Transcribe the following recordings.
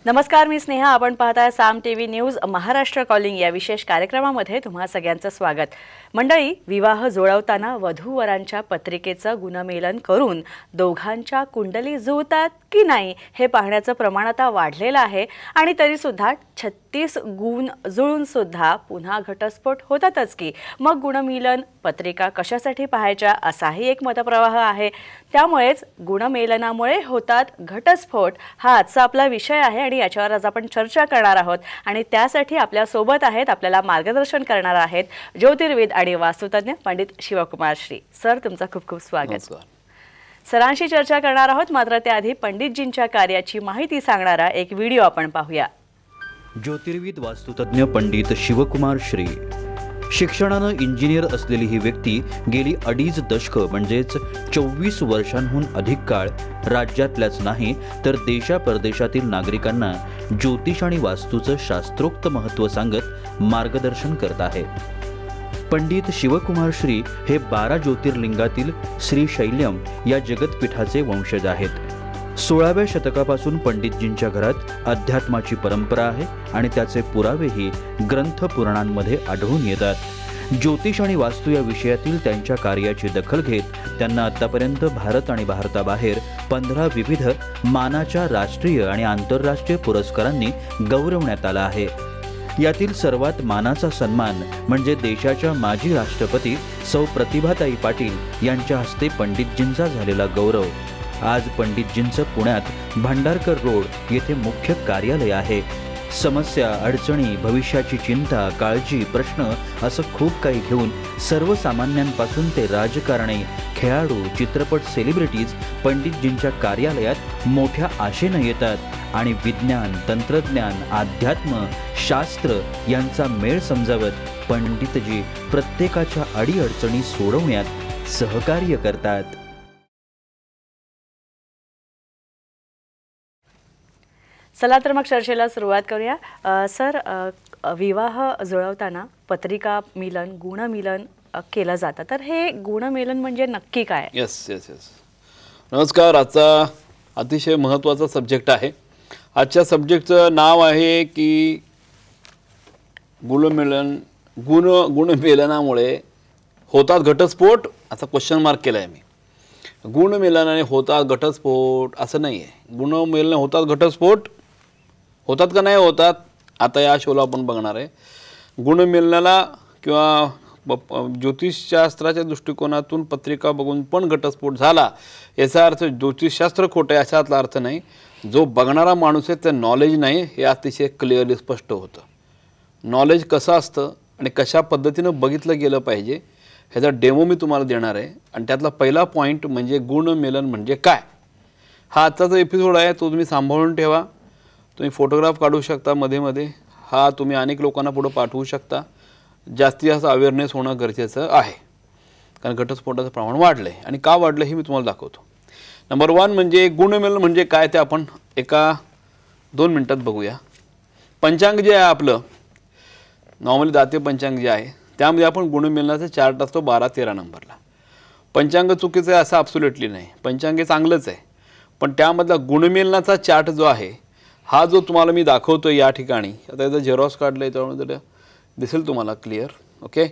नमस्कार, मी स्नेहा. आपण पाहताय साम टीव्ही न्यूज महाराष्ट्र कॉलिंग या विशेष कार्यक्रमामध्ये तुम्हा सगळ्यांचं स्वागत. मंडळी, विवाह जुळवताना वधू-वरांच्या पत्रिकेचं गुणमेलन करून दोघांच्या कुंडली जुळतात की नाही हे पाहण्याचं प्रमाण आता वाढलेलं आहे आणि तरी सुद्धा 36 गुण जुळून सुद्धा पुन्हा घटस्फोट होतातच की. मग गुणमेलन पत्रिका कशासाठी पाहायच्या असाही एक मतप्रवाह आहे. त्यामुळेच गुणमेलनामुळे होतात घटस्फोट हा आजचा आपला विषय आहे आणि याच्यावर आज आपण चर्चा करणार आहोत. आणि त्यासाठी आपल्या सोबत आहेत, आपल्याला मार्गदर्शन करणार आहेत ज्योतिर्विद आणि वास्तुतज्ञ पंडित शिवकुमार श्री. सर, तुमचं खूप खूप स्वागत. सरांशी चर्चा करणार आहोत, मात्र त्याआधी पंडितजींच्या कार्याची माहिती सांगणारा एक व्हिडिओ आपण पाहूया. ज्योतिर्विद वास्तुतज्ञ पंडित शिवकुमार श्री. शिक्षणानं इंजिनियर असलेली ही व्यक्ती गेली 2.5 दशक म्हणजेच 24 वर्षांहून अधिक काळ राज्यातल्याच नाही तर देशापरदेशातील नागरिकांना ज्योतिष आणि वास्तूचं शास्त्रोक्त महत्त्व सांगत मार्गदर्शन करत आहे. पंडित शिवकुमार श्री हे 12 ज्योतिर्लिंगातील श्रीशैल्यम या जगतपीठाचे वंशज आहेत. 16व्या शतकापासून पंडितजींच्या घरात अध्यात्माची परंपरा आहे आणि त्याचे पुरावेही ग्रंथ पुराणांमध्ये आढळून येतात. ज्योतिष आणि वास्तू या विषयातील त्यांच्या कार्याची दखल घेत त्यांना आतापर्यंत भारत आणि भारताबाहेर 15 विविध मानाच्या राष्ट्रीय आणि आंतरराष्ट्रीय पुरस्कारांनी गौरवण्यात आलं आहे. यातील सर्वात मानाचा सन्मान म्हणजे देशाच्या माजी राष्ट्रपती सौ प्रतिभाताई पाटील यांच्या हस्ते पंडितजींचा झालेला गौरव. आज पंडितजींचं पुण्यात भांडारकर रोड येथे मुख्य कार्यालय आहे. समस्या, अडचणी, भविष्याची चिंता, काळजी, प्रश्न असं खूप काही घेऊन सर्वसामान्यांपासून ते राजकारणी, खेळाडू, चित्रपट सेलिब्रिटीज पंडितजींच्या कार्यालयात मोठ्या आशेनं येतात आणि विज्ञान, तंत्रज्ञान, अध्यात्म, शास्त्र यांचा मेळ समजावत पंडितजी प्रत्येकाच्या अडीअडचणी सोडवण्यात सहकार्य करतात. चला तर मग चर्चेला सुरुवात करूया. सर, विवाह जुळवताना पत्रिका मिलन, गुणमिलन केलं जातं, तर हे गुणमिलन म्हणजे नक्की काय? येस. नमस्कार. आजचा अतिशय महत्त्वाचा सब्जेक्ट आहे. आजच्या सब्जेक्टचं नाव आहे की गुणमिलन. गुणमिलनामुळे होतात घटस्फोट असा क्वेश्चन मार्क केला आहे मी. गुणमिलनाने होतात घटस्फोट असं नाही आहे. गुणमिलन होतात घटस्फोट होतात का नाही होतात आता या शोला आपण बघणार आहे. गुणमिलनाला किंवा ज्योतिषशास्त्राच्या दृष्टिकोनातून पत्रिका बघून पण घटस्फोट झाला याचा अर्थ ज्योतिषशास्त्र खोटं आहे अशातला अर्थ नाही. जो बघणारा माणूस आहे त्या नॉलेज नाही हे अतिशय क्लिअरली स्पष्ट होतं. नॉलेज कसं असतं आणि कशा पद्धतीनं बघितलं गेलं पाहिजे ह्याचा डेमो मी तुम्हाला देणार आहे. आणि त्यातला पहिला पॉईंट म्हणजे गुणमिलन म्हणजे काय. हा आजचा जो एपिसोड आहे तो तुम्ही सांभाळून ठेवा. तुम्ही फोटोग्राफ काढू शकता मध्ये. हा तुम्ही अनेक लोकांना पुढे पाठवू शकता. जास्तीत जास्त अवेअरनेस होणं गरजेचं आहे कारण घटस्फोटाचं प्रमाण वाढलं आहे. आणि का वाढलं हे मी तुम्हाला दाखवतो. नंबर 1 म्हणजे गुणमिलन म्हणजे काय ते आपण एका 2 मिनिटात बघूया. पंचांग जे आहे आपलं नॉर्मली दाते पंचांग जे आहे त्यामध्ये आपण गुणमिलनाचा चार्ट असतो 12-13 नंबरला. पंचांग चुकीचं आहे असं ॲब्सोल्युटली नाही. पंचांग चांगलंच आहे पण त्यामधला गुणमिलनाचा चार्ट जो आहे हा जो तुम्हाला मी दाखवतो या ठिकाणी आता याचा झेरॉक्स काढला आहे त्यामुळे दिसेल तुम्हाला क्लिअर. ओके.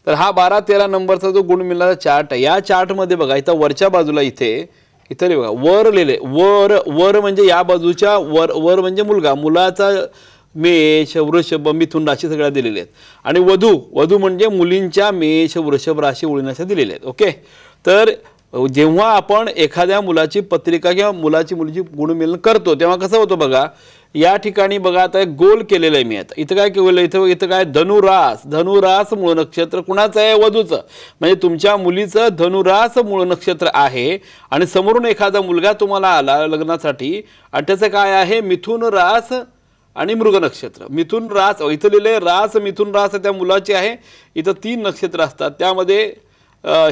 तर हा 12-13 नंबरचा जो गुणमिलनाचा चार्ट आहे या चार्टमध्ये बघा इथं वरच्या बाजूला इथे बघा वर लिहिले. वर म्हणजे या बाजूच्या वर म्हणजे मुलाचा मेष, वृषभ, मिथुन राशी सगळ्या दिलेल्या आहेत. आणि वधू म्हणजे मुलींच्या मेष, वृषभ राशी ओळीनाशा दिलेल्या आहेत. ओके. तर जेव्हा आपण एखाद्या मुलाची पत्रिका किंवा मुलीची गुणमिलन करतो तेव्हा कसं होतं बघा या ठिकाणी बघा आता एक गोल केलेलं आहे मी. आता इथं काय केलं इथं काय धनुरास मूळ नक्षत्र कुणाचं आहे वधूचं म्हणजे तुमच्या मुलीचं धनुरास मूळ नक्षत्र आहे. आणि समोरून एखादा मुलगा तुम्हाला आला लग्नासाठी आणि त्याचं काय आहे मिथुन रास आणि मृग नक्षत्र. मिथुन रास इथं लिहिले रास मिथुन रास त्या मुलाची आहे. इथं 3 नक्षत्र असतात त्यामध्ये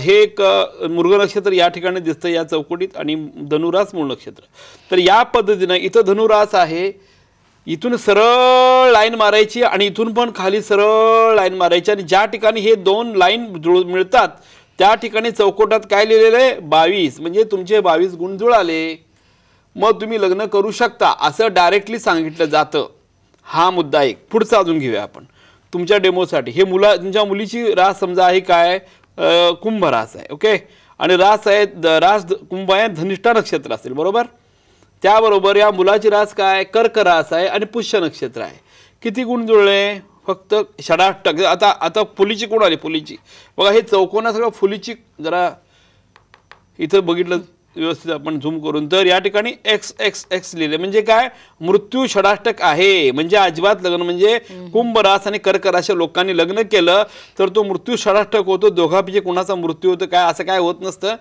हे एक मृग नक्षत्र या ठिकाणी दिसतं या चौकटीत आणि धनुरास मूळ नक्षत्र. तर या पद्धतीनं इथं धनुरास आहे. इथून सरळ लाईन मारायची आणि इथून पण खाली सरळ लाईन मारायची आणि ज्या ठिकाणी हे 2 लाईन मिळतात त्या ठिकाणी चौकटात काय लिहिलेलं आहे 22 म्हणजे तुमचे 22 गुण जुळाले. मग तुम्ही लग्न करू शकता असं डायरेक्टली सांगितलं जातं. हा मुद्दा एक. पुढचा अजून घेऊया आपण तुमच्या डेमोसाठी. हे तुमच्या मुलीची रास समजा आहे काय, कुंभ रास आहे. ओके. आणि रास आहे रास कुंभ आहे, धनिष्ठा नक्षत्र असेल बरोबर. त्याबरोबर या मुलाची रास काय, कर्क रास आहे आणि पुष्य नक्षत्र आहे. किती गुण जुळले, फक्त 68%. आता फुलीची कोण आली, फुलीची बघा. हे चौकोना सगळं फुलीची. जरा इथं बघितलं व्यवस्थित आपण झूम करून तर या ठिकाणी एक्स एक्स एक्स लिहिले. म्हणजे काय, मृत्यू 68% आहे. म्हणजे अजिबात लग्न, म्हणजे कुंभ रास आणि कर्क राशी लोकांनी लग्न केलं तर तो मृत्यू 68% होतो. दोघांपैकी कोणाचा मृत्यू होतो काय, असं काय होत नसतं.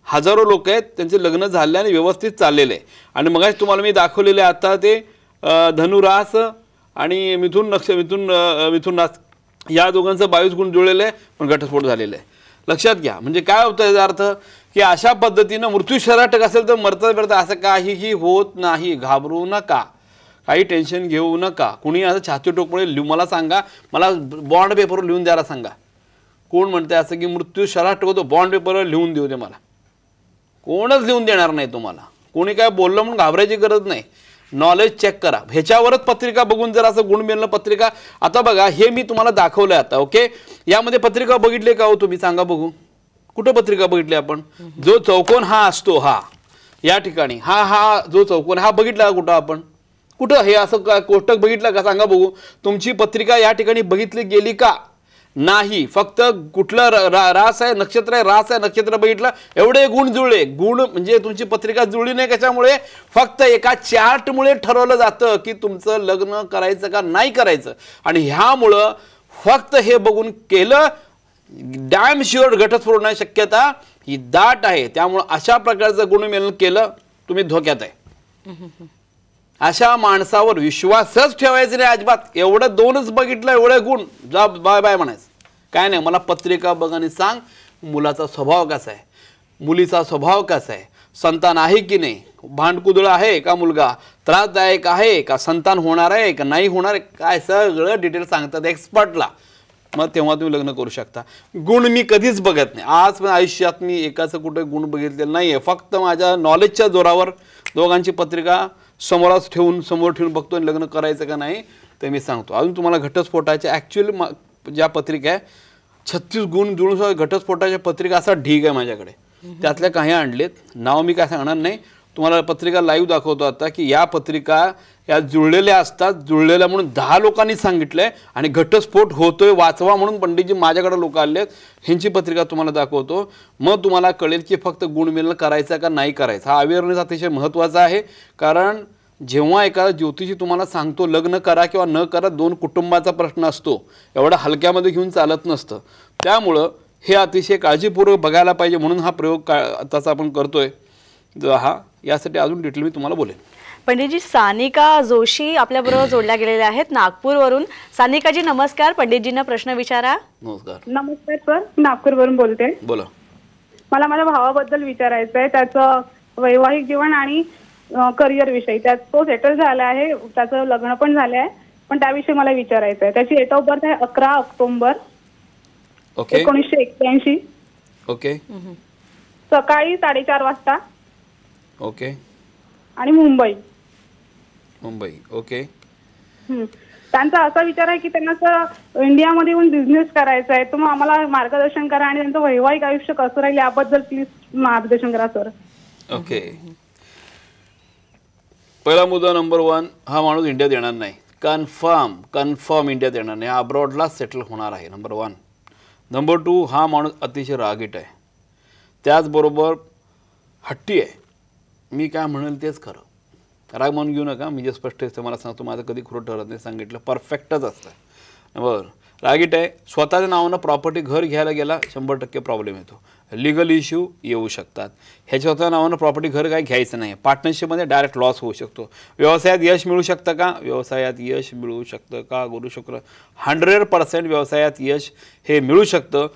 हजारो लोक आहेत त्यांचे लग्न झाले आणि व्यवस्थित चाललेले. आणि मग तुम्हाला मी दाखवलेले आता ते धनुरास आणि मिथुन रास या दोघांचं 22 गुण जुळलेले आहे, पण घटस्फोट झालेले आहे. लक्षात घ्या. म्हणजे काय होतं याचा अर्थ, की अशा पद्धतीनं मृत्यू 68% असेल तर मरता असं काहीही होत नाही. घाबरू नका, काही टेन्शन घेऊ नका. कुणी असं छाती टोकमुळे मला सांगा, मला बॉन्ड पेपरवर लिहून द्यायला सांगा. कोण म्हणते असं की मृत्यू 68% होतो, बॉन्ड पेपरवर लिहून देऊ दे मला. कोणच लिहून देणार नाही तुम्हाला. कोणी काय बोललं म्हणून घाबरायची गरज नाही. नॉलेज चेक करा. ह्याच्यावरच पत्रिका बघून जर असं गुण मिळणं पत्रिका. आता बघा हे मी तुम्हाला दाखवलंय आता. ओके. यामध्ये पत्रिका बघितली का हो तुम्ही, सांगा बघू. कुठं पत्रिका बघितली आपण. जो चौकोन हा असतो, हा या ठिकाणी हा जो चौकोन हा बघितला का कुठं आपण, कुठं हे असं का कोष्टक बघितलं का, सांगा बघू. तुमची पत्रिका या ठिकाणी बघितली गेली का, नाही. फक्त कुठलं रास आहे, नक्षत्र आहे, रास आहे, नक्षत्र बघितलं, एवढे गुण जुळले. गुण म्हणजे तुमची पत्रिका जुळली नाही कशामुळे, फक्त एका चार्टमुळे ठरवलं जातं की तुमचं लग्न करायचं का नाही करायचं. आणि ह्यामुळं फक्त हे बघून केलं, डॅम शुअर घटस्फोट होण्याची शक्यता ही दाट आहे. त्यामुळं अशा प्रकारचं गुणमेलन केलं तुम्ही धोक्यात आहे. अशा माणसावर विश्वासच ठेवायचा नाही अजिबात. एवढं दोनच बघितलं, एवढे गुण, जा बाय बाय म्हणायचं. काय नाही, मला पत्रिका बघ आणि सांग मुलाचा स्वभाव कसा आहे, मुलीचा स्वभाव कसा आहे, संतान आहे की नाही, भांडकुदळ आहे का मुलगा, त्रासदायक आहे का, संतान होणार आहे का नाही होणार आहे, काय सगळं डिटेल सांगतात एक्सपर्टला. मग तेव्हा तुम्ही लग्न करू शकता. गुण मी कधीच बघत नाही. आज पण आयुष्यात मी एकाचं कुठे गुण बघितलेलं नाही आहे. फक्त माझ्या नॉलेजच्या जोरावर दोघांची पत्रिका समोर ठेवून बघतो आणि लग्न करायचं का नाही ते मी सांगतो. अजून तुम्हाला घटस्फोटाच्या ॲक्च्युअली ज्या पत्रिका आहे 36 गुण जुळून घटस्फोटाच्या पत्रिका असा ढीग आहे माझ्याकडे. त्यातल्या काही आणलेत, नाव मी काय सांगणार नाही. तुम्हाला पत्रिका लाईव्ह दाखवतो आता की या पत्रिका या जुळलेल्या असतात. जुळलेल्या म्हणून 10 लोकांनी सांगितलंय आणि घटस्फोट होतोय वाचवा म्हणून पंडितजी माझ्याकडे लोक आलेत. ह्यांची पत्रिका तुम्हाला दाखवतो. मग तुम्हाला कळेल की फक्त गुणमेलन करायचा का नाही करायचा. हा अवेअरनेस अतिशय महत्त्वाचा आहे. कारण जेव्हा एखादा ज्योतिषी तुम्हाला सांगतो लग्न करा किंवा न करा, 2 कुटुंबाचा प्रश्न असतो, एवढा हलक्यामध्ये घेऊन चालत नसतं. त्यामुळं हे अतिशय काळजीपूर्वक बघायला पाहिजे. म्हणून हा प्रयोग आताचा आपण करतोय. यासाठी अजून डिटेल मी तुम्हाला बोलेन. पंडितजी, सानिका जोशी आपल्याबरोबर जोडल्या गेलेल्या आहेत नागपूरवरून. सानिकाजी नमस्कार. पंडितजींना प्रश्न विचारा. नमस्कार सर, नागपूरवरून बोलते. बोला. मला माझ्या भावाबद्दल विचारायचं आहे. त्याचं वैवाहिक जीवन आणि करिअर विषयी. तो सेटल झाला आहे, त्याचं लग्न पण झालं आहे, पण त्याविषयी मला विचारायचं आहे. त्याची डेट ऑफ बर्थ आहे 11 ऑक्टोबर 1981. ओके. सकाळी 4:30 वाजता. ओके. आणि मुंबई. ओके. त्यांचा असा विचार आहे की त्यांना सर इंडियामध्ये येऊन बिझनेस करायचा आहे. तर मग आम्हाला मार्गदर्शन करा आणि त्यांचं वैवाहिक आयुष्य कसं राहील याबद्दल प्लीज मार्गदर्शन करा सर. ओके. पहिला मुद्दा नंबर 1, हा माणूस इंडियात येणार नाही. कन्फर्म इंडियात येणार नाही. अब्रॉडला सेटल होणार आहे. नंबर 1. नंबर 2, हा माणूस अतिशय रागीट आहे. त्याचबरोबर हट्टी आहे. मी काय म्हणेल तेच खरं. राग म्हणून घेऊ नका. मी जे स्पष्ट असतं मला सांगतो, माझं कधी खोटं ठरत नाही. सांगितलं परफेक्टच असतं. बरं. रागीट आहे. स्वतःच्या नावानं प्रॉपर्टी घर घ्यायला गेला 100% प्रॉब्लेम येतो. लिगल इश्यू येऊ शकतात. ह्याच्या स्वतःच्या नावानं प्रॉपर्टी घर काय घ्यायचं नाही. पार्टनरशिपमध्ये डायरेक्ट लॉस होऊ शकतो. व्यवसायात यश मिळू शकतं का? व्यवसायात यश मिळू शकतं का? गुरु शुक्र 100% व्यवसायात यश हे मिळू शकतं.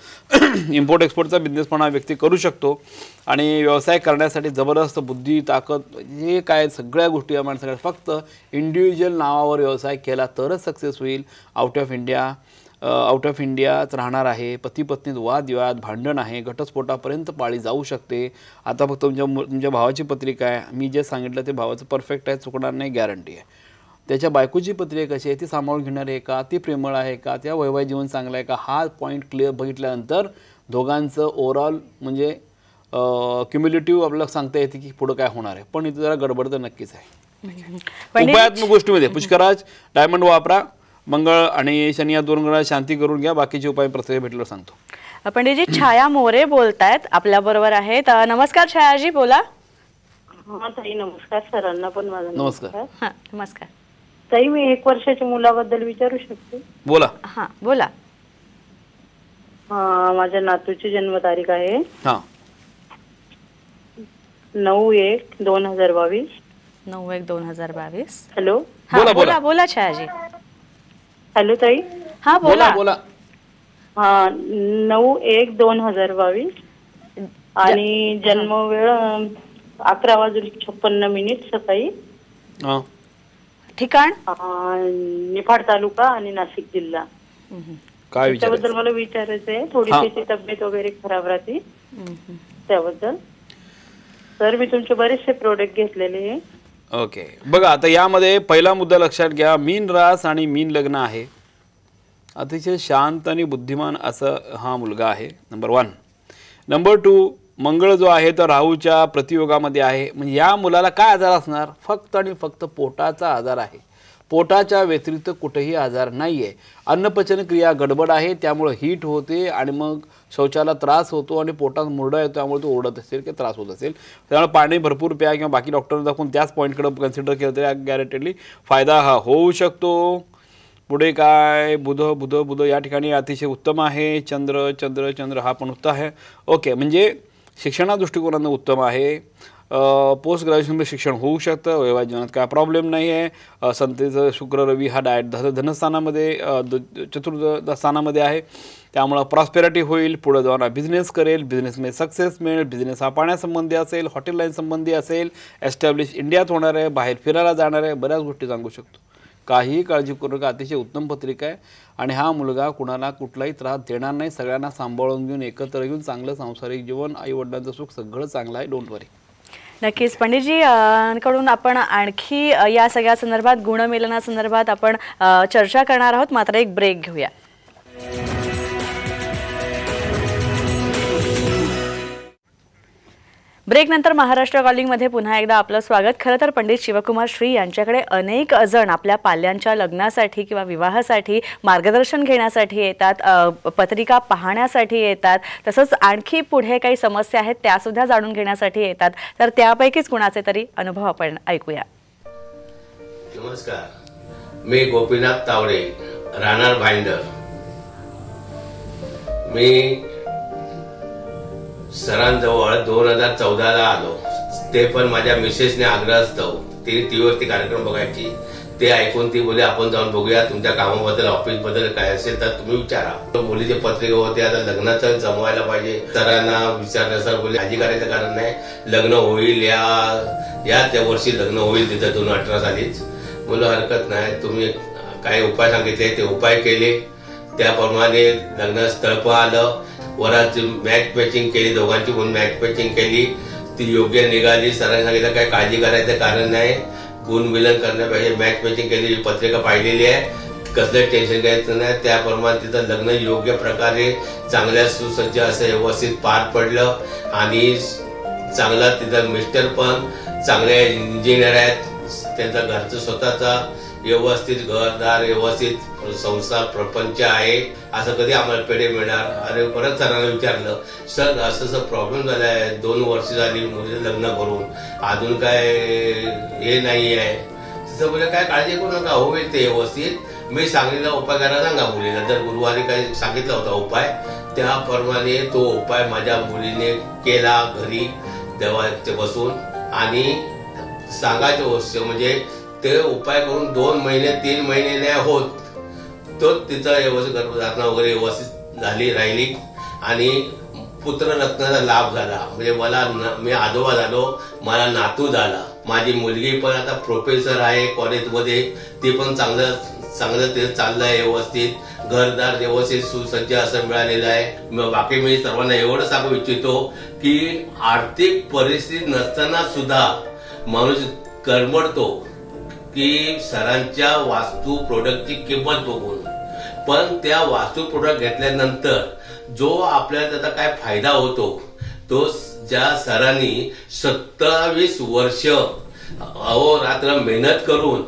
इम्पोर्ट एक्सपोर्टचा बिझनेस पण हा व्यक्ती करू शकतो. आणि व्यवसाय करण्यासाठी जबरदस्त बुद्धी, ताकद, हे काय सगळ्या गोष्टी या माणसाकडे. फक्त इंडिव्हिज्युअल नावावर व्यवसाय केला तरच सक्सेस होईल. Out of India out of इंडियाच राहणार आहे, पती पत्नीत वादविवाद भांडण आहे, घटस्फोटापर्यंत पाळी जाऊ शकते. आता फक्त तुमच्या भावाची पत्रिका आहे, मी जे सांगितलं ते भावाचं परफेक्ट आहे, चुकणार नाही, गॅरंटी आहे. त्याच्या बायकोची पत्रिका कशी आहे, ती सांभाळून घेणार आहे का, ती प्रेमळ आहे का, त्या वैवाहिक जीवन चांगलं आहे का, हा पॉईंट क्लिअर बघितल्यानंतर दोघांचं ओव्हरऑल म्हणजे क्युम्युलेटिव्ह आपल्याला सांगता येते की पुढं काय होणार आहे. पण इथं जरा गडबड तर नक्कीच आहे. उपायात्मक गोष्टीमध्ये पुष्कराज डायमंड वापरा, मंगळ आणि शनी या 2 ग्रहांची शांती करून घ्या. बाकीचे उपाय प्रत्येक भेटल्यावर सांगतो. पंडितजी छाया मोरे बोलतायत, आपल्या बरोबर आहेत. नमस्कार छायाजी, बोला. हा ताई नमस्कार. सरांना पण माझा नमस्कार. हां नमस्कार ताई. मी 1 वर्षाच्या मुलाबद्दल विचारू शकते? बोला. हां बोला. माझ्या नातूची जन्मतारीख आहे हां 9/1/2022. 9/1/2022. हॅलो. बोला, बोला. बोला बोला छायाजी. हॅलो ताई. हां बोला बोला. बोला. 9/1/2022 आणि जन्मवेळ 11:56 सकाळी. हां ठिकाण निफाड तालुका आणि नाशिक जिल्हा. काय त्याबद्दल मला विचारायचं आहे. थोडीशी तब्येत वगैरे खराब राहते त्याबद्दल. तर मी तुमचे बरेचसे प्रोडक्ट घेतलेले आहे. ओके. बघा आता यामध्ये पहिला मुद्दा लक्षात घ्या, मीन रास आणि मीन लग्न आहे. अतिशय शांत आणि बुद्धिमान असं हा मुलगा आहे, नंबर 1. नंबर 2, मंगळ जो आहे तर राहूच्या प्रतियोगामध्ये आहे. म्हणजे या मुलाला काय आजार असणार, फक्त आणि फक्त पोटाचा आजार आहे. पोटाच्या व्यतिरिक्त कुठेही आजार नाही आहे. अन्नपचन क्रिया गडबड आहे, त्यामुळे हीट होते आणि मग शौचाला त्रास होतो आणि पोटात मुरडा येतो, त्यामुळे तो ओढत असेल किंवा त्रास होत असेल. त्यामुळे पाणी भरपूर प्या किंवा बाकी डॉक्टरने दाखवून त्याच पॉईंटकडे कन्सिडर केलं तरी गॅरंटेडली फायदा हा होऊ शकतो. पुढे काय, बुध या ठिकाणी अतिशय उत्तम आहे. चंद्र हा पण उत्तम आहे. ओके, म्हणजे शिक्षणा दृष्टिकोनानं उत्तम आहे. पोस्ट ग्रॅज्युएशनमध्ये शिक्षण होऊ शकतं, वैवाहिक जीवनात काय प्रॉब्लेम नाही आहे. संतेचं शुक्र रवी हा धनस्थानामध्ये चतुर्थ स्थानामध्ये आहे, त्यामुळं प्रॉस्पेरिटी होईल. पुढे जाऊन बिझनेस करेल, बिझनेसमध्ये सक्सेस मिळेल. बिझनेस हा पाण्यासंबंधी असेल, हॉटेल लाईन संबंधी असेल, एस्टॅब्लिश इंडियात होणार आहे, बाहेर फिरायला जाणार आहे, बऱ्याच गोष्टी सांगू शकतो. काहीही काळजी करू नका, अतिशय उत्तम पत्रिका आहे. आणि हा मुलगा कुणाला कुठलाही त्रास देणार नाही, सगळ्यांना सांभाळून घेऊन एकत्र घेऊन चांगलं सांसारिक जीवन, आईवडिलांचं सुख सगळं चांगलं आहे. डोंट वरी. नक्कीच पंडितजी कडून आपण आणखी या सगळ्या संदर्भात गुणमेलनासंदर्भात आपण चर्चा करणार आहोत. मात्र एक ब्रेक घेऊया. ब्रेक नंतर महाराष्ट्र कॉलिंगमध्ये पुन्हा एकदा आपलं स्वागत. खरं तर पंडित शिवकुमार श्री यांच्याकडे अनेक जण आपल्या पाल्यांच्या लग्नासाठी किंवा विवाहासाठी मार्गदर्शन घेण्यासाठी येतात, पत्रिका पाहण्यासाठी येतात, तसंच आणखी पुढे काही समस्या आहेत त्यासुद्धा जाणून घेण्यासाठी येतात. तर त्यापैकीच कुणाचे तरी अनुभव आपण ऐकूया. नमस्कार, मी गोपीनाथ तावडे, राहणार भाईंदर. मी सरांजवळ 2014ला आलो. ते पण माझ्या मिसेसने आग्रहास्तव. तिने टीव्हीवरती कार्यक्रम बघायची, ते ऐकून ती बोलली आपण जाऊन बघूया, तुमच्या कामाबद्दल ऑफिस बद्दल काय असेल तर तुम्ही विचारा. मुलीचे पत्रिका होते, आता लग्नाचं जमवायला पाहिजे. सरांना विचारलं, सर बोलले काळजी करायचं कारण नाही, लग्न होईल, या त्या वर्षी लग्न होईल तिथं 2018 सालीच. बोललो हरकत नाही, तुम्ही काय उपाय सांगितले ते उपाय केले, त्याप्रमाणे लग्न स्थळ पण आलं. वराची मॅच मॅचिंग केली, दोघांची म्हणून मॅच मॅचिंग केली, ती योग्य निघाली. सरांनी सांगितलं काय काळजी करायचं कारण नाही, गुणमिलन करण्यापेक्षा मॅच मॅचिंग केली, पत्रिका पाहिलेली आहे, कसलं टेन्शन घ्यायचं नाही. त्याप्रमाणे तिथं लग्न योग्य प्रकारे चांगल्या सुसज्ज असं व्यवस्थित पार पडलं. आणि चांगला तिथं मिस्टर पण चांगले इंजिनियर आहेत, त्यांचा घरचं स्वतःचा व्यवस्थित घरदार, व्यवस्थित संसार प्रपंच आहे. असं कधी आम्हाला पेढे मिळणार. अरे परत सरांना विचारलं, सर असं प्रॉब्लेम झाला आहे, 2 वर्ष झाली मुलीचं लग्न करून, अजून काय हे नाही आहे. तिथं बोलले काय काळजी करू नका, होईल ते व्यवस्थित. मी सांगितलेला उपाय करायला सांगा मुलीला. जर गुरुवारी काही सांगितला होता उपाय, त्याप्रमाणे तो उपाय माझ्या मुलीने केला घरी देवाचे बसून. आणि सांगायचं गोष्ट म्हणजे ते उपाय करून 2 महिने 3 महिने नाही होत, तो तिचा व्यवस्थित गर्भधारणा वगैरे व्यवस्थित झाली राहिली. आणि पुत्ररत्नाचा लाभ झाला. म्हणजे मी आजोबा झालो, मला नातू झाला. माझी मुलगी पण आता प्रोफेसर आहे कॉलेजमध्ये, ती पण चांगलं चांगलं ते चाललंय, व्यवस्थित घरदार व्यवस्थित सुसज्ज असं मिळालेलं आहे. बाकी मी सर्वांना एवढं सांगू इच्छितो की आर्थिक परिस्थिती नसताना सुद्धा माणूस करमडतो की सरांच्या वास्तू प्रोडक्टची किंमत बघून. पण त्या वास्तू प्रोडक्ट घेतल्यानंतर जो आपल्याला त्याचा काय फायदा होतो तो ज्या सरांनी 27 वर्ष अहोरात्र मेहनत करून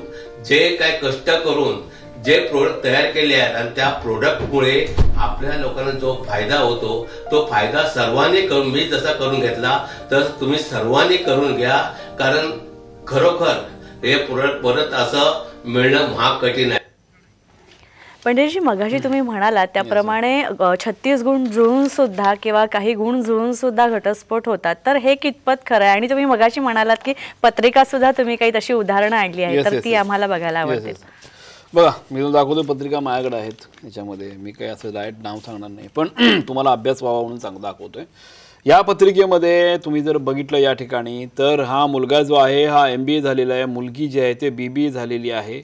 जे काय कष्ट करून जे प्रोडक्ट तयार केले आहेत आणि त्या प्रोडक्टमुळे आपल्या लोकांना जो फायदा होतो तो फायदा सर्वांनी करून, मी जसा करून घेतला तसं तुम्ही सर्वांनी करून घ्या. कारण खरोखर हे प्रोडक्ट परत असं मिळणं महाग कठीण आहे. पंडितजी, मगाशी तुम्ही म्हणालात त्याप्रमाणे 36 गुण जुळून सुद्धा किंवा काही गुण जुळून सुद्धा घटस्फोट होतात, तर हे कितपत खरं आहे? आणि तुम्ही मगाशी म्हणालात की पत्रिका सुद्धा तुम्ही काही तशी उदाहरणं आणली आहेत, तर ती आम्हाला बघायला आवडतील. बघा, मी तुम्हाला दाखवतो, पत्रिका माझ्याकडे आहेत. याच्यामध्ये मी काही असं डायरेक्ट नाव सांगणार नाही, पण तुम्हाला अभ्यास व्हावा म्हणून दाखवतोय. या पत्रिकेमध्ये तुम्ही जर बघितलं या ठिकाणी, तर हा मुलगा जो आहे हा MBA झालेला आहे, मुलगी जी आहे ते BBA झालेली आहे.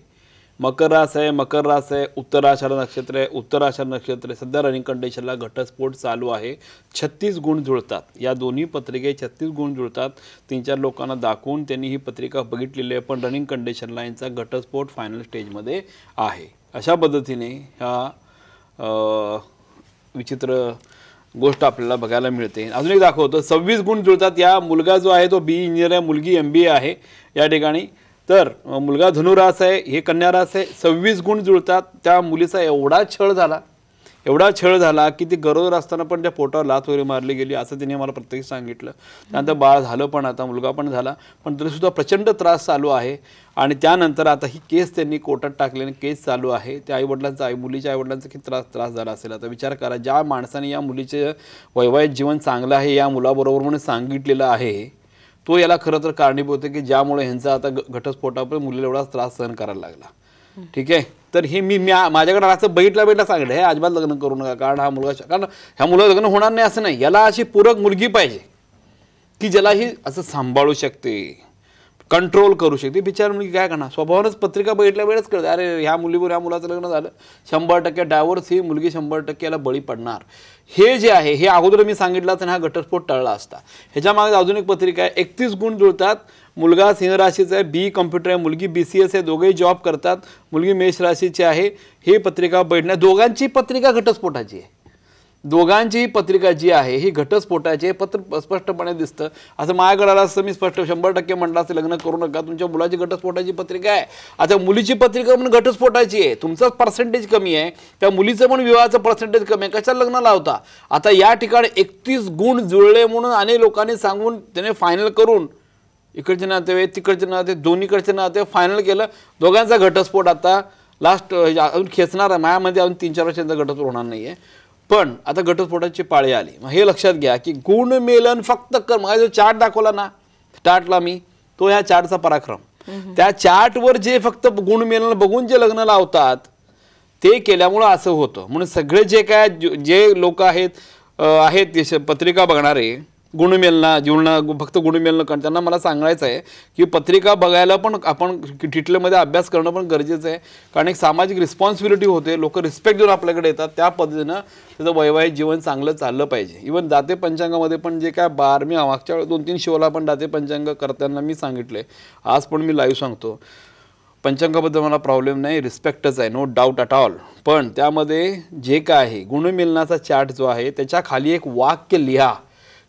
मकर रास आहे, मकर रास आहे, उत्तराषाढ नक्षत्र आहे, उत्तराषाढ नक्षत्र आहे. सध्या रनिंग कंडिशनला घटस्फोट चालू आहे. 36 गुण जुळतात. या दोन्ही पत्रिके 36 गुण जुळतात. 3-4 लोकांना दाखवून त्यांनी ही पत्रिका बघितलेली आहे, पण रनिंग कंडिशनला यांचा घटस्फोट फायनल स्टेजमध्ये आहे. अशा पद्धतीने ह्या विचित्र गोष्ट आपल्याला बघायला मिळते. अजून एक दाखवतो, 26 गुण जुळतात. या मुलगा जो आहे तो BE इंजिनियर आहे, मुलगी MBA आहे या ठिकाणी. तर मुलगा धनुरास आहे, हे कन्या रास आहे. 26 गुण जुळतात. त्या मुलीचा एवढा छळ झाला की ती गरोदर असताना पण त्या पोटावर लाथ वगैरे मारली गेली, असं तिने मला प्रत्येक सांगितलं. त्यानंतर बाळ झालं, पण आता मुलगा पण झाला, पण तरीसुद्धा प्रचंड त्रास चालू आहे. आणि त्यानंतर आता ही केस त्यांनी कोर्टात टाकल्याने केस चालू आहे. त्या मुलीच्या आईवडिलांचा किती त्रास झाला असेल. आता विचार करा, ज्या माणसाने या मुलीचे वैवाहिक जीवन चांगलं आहे या मुलाबरोबर म्हणून सांगितलेलं आहे, तो याला खरं तर कारणीभूत आहे की ज्यामुळे ह्यांचा आता घटस्फोटामुळे मुलीला एवढा त्रास सहन करायला लागला. ठीक आहे, तर हे मी माझ्याकडे असं बघितलं सांगितलं, हे अजिबात लग्न करू नका, कारण ह्या मुलं लग्न होणार नाही असं नाही. याला अशी पूरक मुलगी पाहिजे की ज्याला ही असं सांभाळू शकते, कंट्रोल करू शकते. बिचार मुलगी काय करणार, स्वभावानंच पत्रिका बघितल्या वेळेच कळते, अरे ह्या मुलीवर ह्या मुलाचं लग्न झालं, 100% डायव्होर्स, ही मुलगी 100% याला बळी पडणार. हे जे आहे हे अगोदर मी सांगितलं तर हा घटस्फोट टळला असता. ह्याच्या मागे अजून एक पत्रिका आहे, 31 गुण जुळतात. मुलगा सिंह राशीचा आहे, BE कॉम्प्युटर आहे, मुलगी BCS आहे, दोघेही जॉब करतात. मुलगी मेष राशीची आहे. हे पत्रिका बैठण्या दोघांची पत्रिका घटस्फोटाची आहे. दोघांची पत्रिका जी आहे ही घटस्फोटाची आहे. पत्र स्पष्टपणे दिसतं. असं माझ्याकडे आलं असतं मी स्पष्ट 100% म्हटलं असं लग्न करू नका, तुमच्या मुलाची घटस्फोटाची पत्रिका आहे. आता मुलीची पत्रिका पण घटस्फोटाची आहे, तुमचा पर्सेंटेज कमी आहे, त्या मुलीचं पण विवाहाचं पर्सेंटेज कमी आहे, कशाला लग्न लावता. आता या ठिकाणी 31 गुण जुळले म्हणून अनेक लोकांनी सांगून त्याने फायनल करून इकडचे नातेवाईक तिकडचे नाते दोन्हीकडचे नाते फायनल केलं. दोघांचा घटस्फोट आता लास्ट अजून खेचणार आहे. माझ्यामध्ये अजून 3-4 वर्षांचा घटस्फोट होणार नाही आहे, पण आता घटस्फोटाची पाळी आली. मग हे लक्षात घ्या की गुणमेलन फक्त माझा जो चार्ट दाखवला ना स्टार्टला मी, तो ह्या चार्टचा पराक्रम. त्या चार्टवर जे फक्त गुणमेलन बघून जे लग्न लावतात ते केल्यामुळं असं होतं. म्हणून सगळे जे लोक आहेत पत्रिका बघणारे, गुणमेलना फक्त गुणमेलनं कारण त्यांना मला सांगायचं आहे की पत्रिका बघायला पण आपण डिटेलमध्ये अभ्यास करणं पण गरजेचं आहे. कारण एक सामाजिक रिस्पॉन्सिबिलिटी होते, लोक रिस्पेक्ट देऊन आपल्याकडे येतात, त्या पद्धतीनं त्याचं वैवाहिक जीवन चांगलं चाललं पाहिजे. इव्हन दाते पंचांगामध्ये पण जे काय मी मागच्या 2-3 शोला पण दाते पंचांग करताना मी सांगितले, आज पण मी लाईव्ह सांगतो, पंचांगाबद्दल मला प्रॉब्लेम नाही, रिस्पेक्टच आहे, नो डाऊट ॲट ऑल. पण त्यामध्ये जे काय आहे गुणमेलनाचा चार्ट जो आहे त्याच्या खाली एक वाक्य लिहा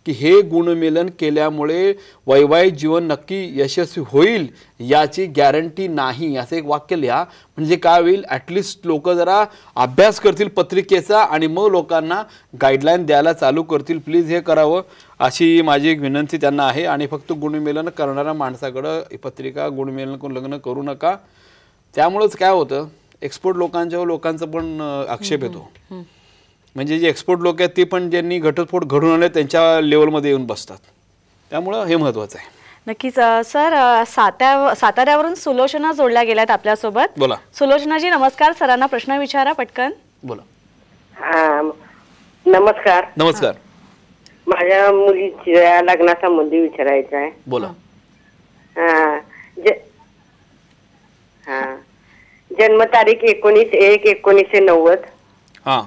की हे गुणमेलन केल्यामुळे वैवाहिक जीवन नक्की यशस्वी होईल याची गॅरंटी नाही, असं एक वाक्य लिहा. म्हणजे काय होईल, ॲटलिस्ट लोक जरा अभ्यास करतील पत्रिकेचा आणि मग लोकांना गाईडलाईन द्यायला चालू करतील. प्लीज हे करावं अशी माझी एक विनंती त्यांना आहे. आणि फक्त गुणमेलन करणाऱ्या माणसाकडं पत्रिका गुणमेलन करून लग्न करू नका. त्यामुळंच काय होतं, एक्सपोर्ट लोकांचा पण आक्षेप येतो. म्हणजे जे एक्सपोर्ट लोक आहेत ते पण ज्यांनी घटस्फोट घडून आले त्यांच्या लेवलमध्ये येऊन बसतात. त्यामुळं हे महत्त्वाचं आहे. नक्कीच सर. साताऱ्यावरून सुलोचना जोडल्या गेल्यात आपल्यासोबत. बोला सुलोचनाजी, नमस्कार. सरांना प्रश्न विचारा पटकन. बोला. नमस्कार. नमस्कार. माझ्या मुलीच्या लग्नासंबंधी विचारायचं आहे. बोला. जन्मतारीख 19/1/1990. हा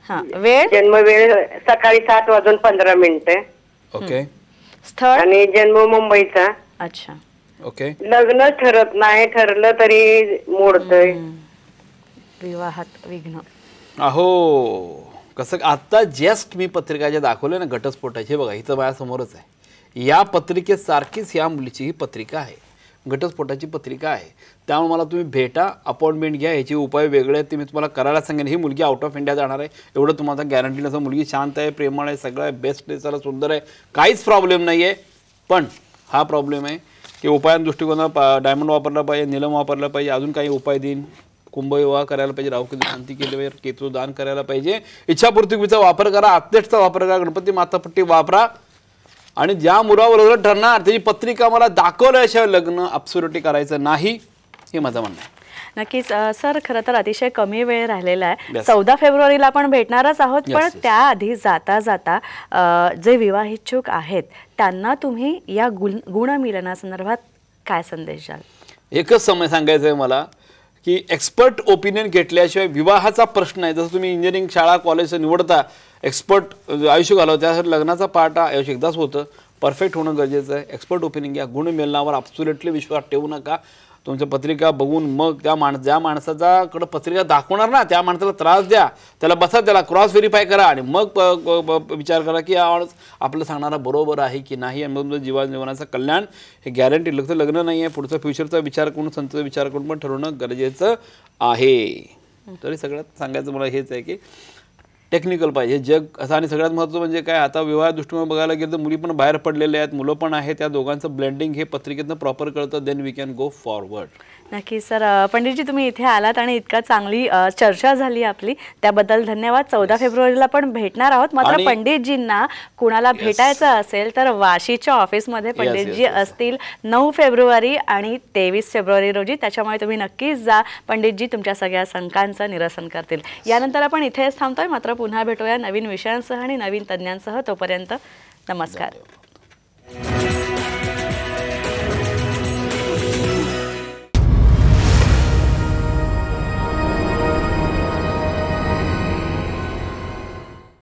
हा, वेळ जन्मवेळ सकाळी 7:15. ओके स्थळ आणि जन्म मुंबईचा. अच्छा. ओके. लग्न ठरत नाही, ठरलं तरी मोडतंय. विवाहात विघ्न. अहो कसं आता जस्ट मी पत्रिका जे दाखवले ना घटस्फोटाचे, बघा इथं माझ्यासमोरच आहे. या पत्रिकेसारखीच या मुलीची ही पत्रिका आहे, घटस्फोटाची पत्रिका आहे. त्यामुळे मला तुम्ही भेटा, अपॉइंटमेंट घ्या. ह्याचे उपाय वेगळे आहेत ते मी तुम्हाला करायला सांगेन. ही मुलगी आउट ऑफ इंडिया जाणार आहे एवढं तुम्हाला गॅरंटी नसतं. मुलगी शांत आहे, प्रेमळ आहे, सगळं आहे, बेस्ट आहे, चला सुंदर आहे, काहीच प्रॉब्लेम नाही आहे. पण हा प्रॉब्लेम आहे की उपायां दृष्टिकोनाला डायमंड वापरला पाहिजे, निलम वापरला पाहिजे, अजून काही उपाय देईन. कुंभविवाह करायला पाहिजे, राहुकेतू शांती केली पाहिजे, केतू दान करायला पाहिजे, इच्छापूर्तीचा वापर करा, अत्यक्षचा वापर करा, गणपती मातापट्टी वापरा. आणि ज्या मुलाबरोबर ठरणार त्याची पत्रिका मला दाखवल्याशिवाय लग्न ॲब्सोल्युटली करायचं नाही, हे माझं म्हणणं आहे. नक्कीच सर, खरं तर अतिशय कमी वेळ राहिलेला आहे. 14 फेब्रुवारीला आपण भेटणारच आहोत. पण त्याआधी जाता जाता जे विवाहिच्छुक आहेत त्यांना तुम्ही या गुणमिलनासंदर्भात काय संदेश द्याल? एकच समय सांगायचं आहे मला की एक्सपर्ट ओपिनियन घेतल्याशिवाय विवाहाचा प्रश्न आहे. जसं तुम्ही इंजिनिअरिंग शाळा कॉलेज निवडता, एक्सपर्ट आयुष्य घालवता, त्यासाठी लग्नाचा पार्ट आयुष्य एकदाच होतं. परफेक्ट होणं गरजेचं आहे. एक्सपर्ट ओपिनियन घ्या. गुणमिलनावर ॲब्सोल्युटली विश्वास ठेवू नका. तुमच्या पत्रिका बघून मग ज्या माणसाच्याकडं पत्रिका दाखवणार ना त्या माणसाला त्रास द्या, त्याला बसा, त्याला क्रॉस व्हेरीफाय करा आणि मग विचार करा की हा माणूस आपलं सांगणारा बरोबर आहे की नाही. आणि मग तुमचं जीवनाचं कल्याण हे गॅरंटी. लग्न नाही आहे, पुढचा फ्युचरचा विचार करून, संतचा विचार करून पण ठरवणं गरजेचं आहे. तरी सगळ्यात सांगायचं मला हेच आहे की टेक्निकल पाहिजे जग असं. आणि सगळ्यात महत्त्वाचं म्हणजे काय, आता विवाह दृष्टिकोन बघायला गेलं तर मुली पण बाहेर पडलेल्या आहेत, मुलं पण आहेत. त्या दोघांचं ब्लेंडिंग हे पत्रिकेतनं प्रॉपर कळतं. Then we can go forward. नक्की सर. पंडितजी, तुम्ही इथे आलात आणि इतका चांगली चर्चा झाली आपली, त्याबद्दल धन्यवाद. 14 फेब्रुवारीला पण भेटणार आहोत. मात्र पंडितजींना कुणाला भेटायचं असेल तर वाशीच्या ऑफिसमध्ये पंडितजी असतील 9 फेब्रुवारी आणि 23 फेब्रुवारी रोजी. त्याच्यामुळे तुम्ही नक्कीच जा. पंडितजी तुमच्या सगळ्या शंकांचं निरसन करतील. यानंतर आपण इथेच थांबतोय. मात्र पुन्हा भेटूया नवीन विषयांसह आणि नवीन तज्ज्ञांसह. तोपर्यंत नमस्कार.